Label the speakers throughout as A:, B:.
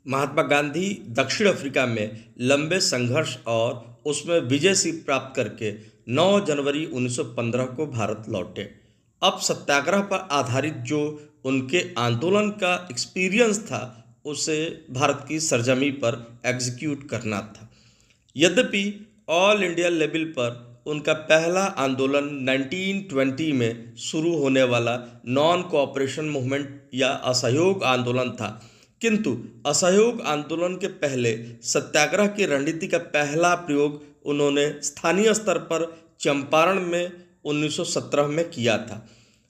A: महात्मा गांधी दक्षिण अफ्रीका में लंबे संघर्ष और उसमें विजय सिंह प्राप्त करके 9 जनवरी 1915 को भारत लौटे। अब सत्याग्रह पर आधारित जो उनके आंदोलन का एक्सपीरियंस था उसे भारत की सरजमी पर एग्जीक्यूट करना था। यद्यपि ऑल इंडिया लेवल पर उनका पहला आंदोलन 1920 में शुरू होने वाला नॉन कोऑपरेशन मूवमेंट या असहयोग आंदोलन था, किंतु असहयोग आंदोलन के पहले सत्याग्रह की रणनीति का पहला प्रयोग उन्होंने स्थानीय स्तर पर चंपारण में 1917 में किया था।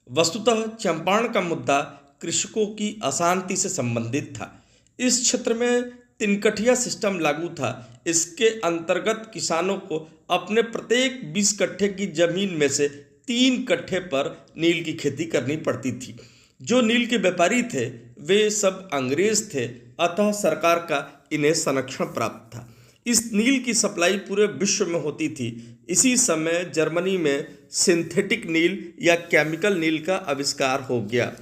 A: वस्तुतः चंपारण का मुद्दा कृषकों की अशांति से संबंधित था। इस क्षेत्र में तिनकठिया सिस्टम लागू था। इसके अंतर्गत किसानों को अपने प्रत्येक 20 कट्ठे की जमीन में से 3 कट्ठे पर नील की खेती करनी पड़ती थी। जो नील के व्यापारी थे वे सब अंग्रेज थे, अतः सरकार का इन्हें संरक्षण प्राप्त था। इस नील की सप्लाई पूरे विश्व में होती थी। इसी समय जर्मनी में सिंथेटिक नील या केमिकल नील का आविष्कार हो गया।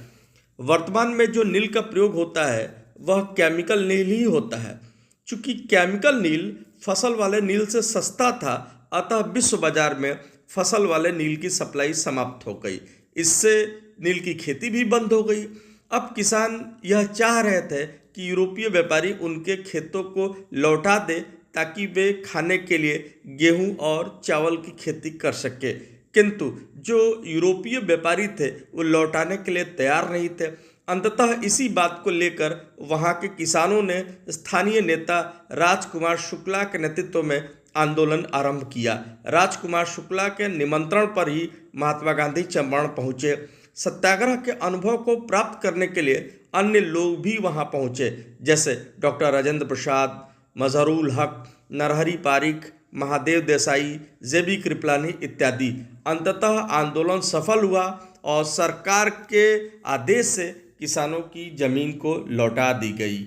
A: वर्तमान में जो नील का प्रयोग होता है वह केमिकल नील ही होता है। चूंकि केमिकल नील फसल वाले नील से सस्ता था, अतः विश्व बाजार में फसल वाले नील की सप्लाई समाप्त हो गई। इससे नील की खेती भी बंद हो गई। अब किसान यह चाह रहे थे कि यूरोपीय व्यापारी उनके खेतों को लौटा दे ताकि वे खाने के लिए गेहूं और चावल की खेती कर सके, किंतु जो यूरोपीय व्यापारी थे वो लौटाने के लिए तैयार नहीं थे। अंततः इसी बात को लेकर वहां के किसानों ने स्थानीय नेता राजकुमार शुक्ला के नेतृत्व में आंदोलन आरंभ किया। राजकुमार शुक्ला के निमंत्रण पर ही महात्मा गांधी चंपारण पहुंचे। सत्याग्रह के अनुभव को प्राप्त करने के लिए अन्य लोग भी वहां पहुंचे, जैसे डॉक्टर राजेंद्र प्रसाद, मजहरुल हक, नरहरि पारिख, महादेव देसाई, जेबी कृपलानी इत्यादि। अंततः आंदोलन सफल हुआ और सरकार के आदेश से किसानों की जमीन को लौटा दी गई।